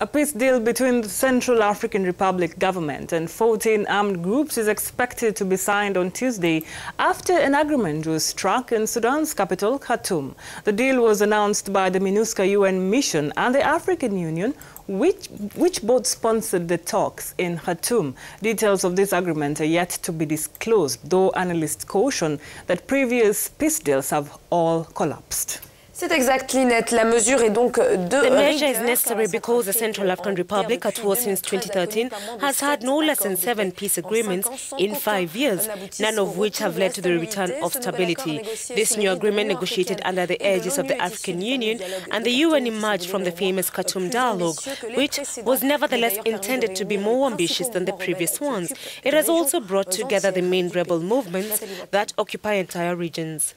A peace deal between the Central African Republic government and 14 armed groups is expected to be signed on Tuesday after an agreement was struck in Sudan's capital, Khartoum. The deal was announced by the MINUSCA UN mission and the African Union, which both sponsored the talks in Khartoum. Details of this agreement are yet to be disclosed, though analysts caution that previous peace deals have all collapsed. C'est exact, Lynette. La mesure est donc de... The measure is necessary because the Central African Republic, at war since 2013, has had no less than 7 peace agreements in 5 years, none of which have led to the return of stability. This new agreement, negotiated under the aegis of the African Union and the UN, emerged from the famous Khartoum dialogue, which was nevertheless intended to be more ambitious than the previous ones. It has also brought together the main rebel movements that occupy entire regions.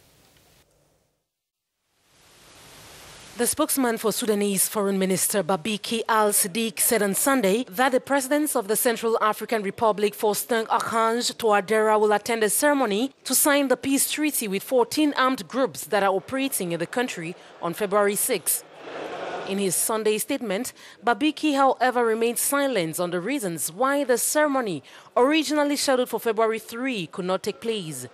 The spokesman for Sudanese Foreign Minister Babiki al-Siddiq said on Sunday that the presidents of the Central African Republic, Faustin Archange Touadéra, will attend a ceremony to sign the peace treaty with 14 armed groups that are operating in the country on February 6. In his Sunday statement, Babiki, however, remained silent on the reasons why the ceremony, originally scheduled for February 3, could not take place.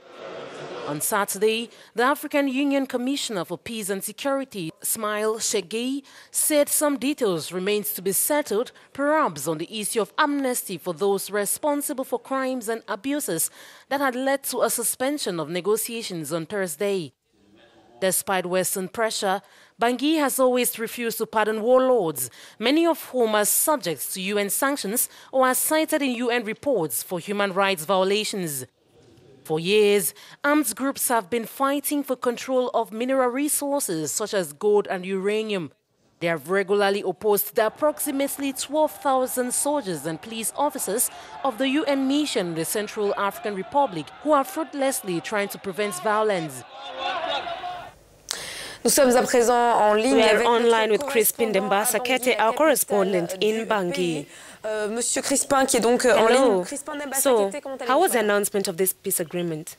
On Saturday, the African Union Commissioner for Peace and Security, Ismail Shegei, said some details remains to be settled, perhaps on the issue of amnesty for those responsible for crimes and abuses that had led to a suspension of negotiations on Thursday. Despite Western pressure, Bangui has always refused to pardon warlords, many of whom are subject to UN sanctions or are cited in UN reports for human rights violations. For years, armed groups have been fighting for control of mineral resources such as gold and uranium. They have regularly opposed the approximately 12,000 soldiers and police officers of the UN mission in the Central African Republic who are fruitlessly trying to prevent violence. Nous sommes à présent en ligne. We are online with Crispin Dembassa Kete, our correspondent in Bangui. Monsieur Crispin, qui est donc en ligne. So, how was the announcement of this peace agreement?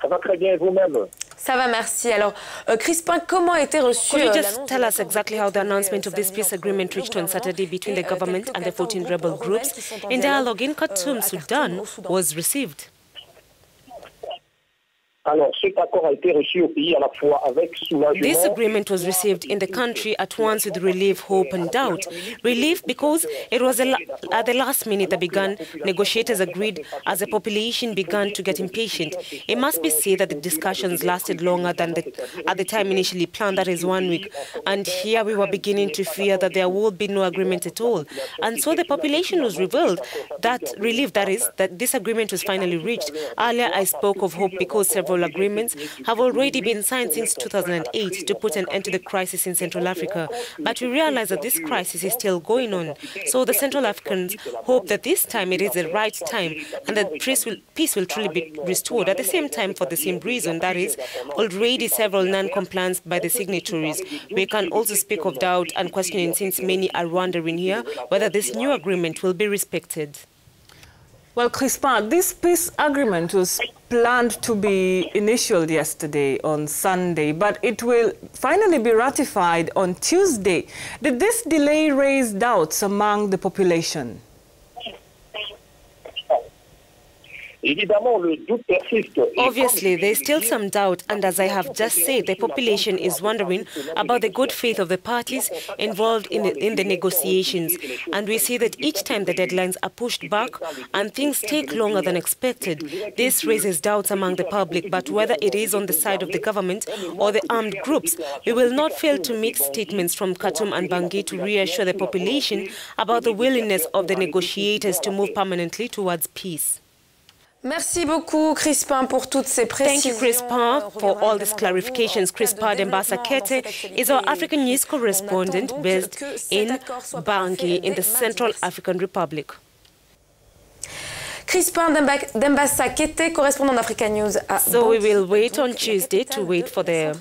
Ça va très bien, et vous-même? Ça va, merci. Alors, Crispin, comment a été reçu? Could you just tell us exactly how the announcement of this peace agreement reached on Saturday between the government and the 14 rebel groups in dialogue in Khartoum, Sudan, was received? This agreement was received in the country at once with relief, hope and doubt. Relief because it was at the last minute that negotiators agreed as the population began to get impatient. It must be said that the discussions lasted longer than at the time initially planned, that is 1 week. And here we were beginning to fear that there would be no agreement at all. And so the population was revealed that relief, that is, that this agreement was finally reached. Earlier I spoke of hope because several agreements have already been signed since 2008 to put an end to the crisis in Central Africa. But we realize that this crisis is still going on. So the Central Africans hope that this time it is the right time and that peace will truly be restored. At the same time, for the same reason, that is, already several non-compliance by the signatories. We can also speak of doubt and questioning since many are wondering here whether this new agreement will be respected. Well, Crispin, this peace agreement was planned to be initialed yesterday on Sunday, but it will finally be ratified on Tuesday. Did this delay raise doubts among the population? Obviously, there is still some doubt, and as I have just said, the population is wondering about the good faith of the parties involved in the negotiations. And we see that each time the deadlines are pushed back and things take longer than expected, this raises doubts among the public. But whether it is on the side of the government or the armed groups, we will not fail to make statements from Khartoum and Bangui to reassure the population about the willingness of the negotiators to move permanently towards peace. Merci beaucoup, Crispin, pour toutes ces précisions. Thank you, Crispin, for all these clarifications. Crispin Dembassa Kete is our Africanews correspondent based in Bangui, in the Central African Republic. Crispin Dembassa Kete, correspondent d'Africanews. So we will wait on Tuesday to wait for the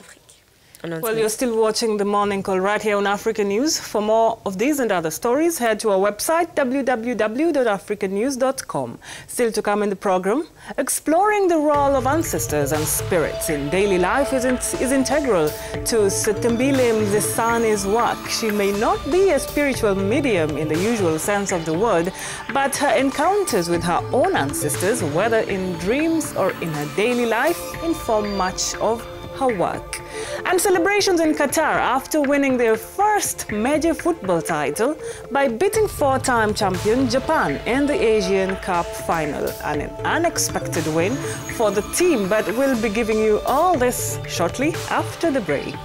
announcement. Well, you're still watching The Morning Call right here on Africanews. For more of these and other stories, head to our website, www.africanews.com. Still to come in the program, exploring the role of ancestors and spirits in daily life is integral to Setembile Mzesani's work. She may not be a spiritual medium in the usual sense of the word, but her encounters with her own ancestors, whether in dreams or in her daily life, inform much of her work. And celebrations in Qatar after winning their first major football title by beating four-time champion Japan in the Asian Cup final. An unexpected win for the team, but we'll be giving you all this shortly after the break.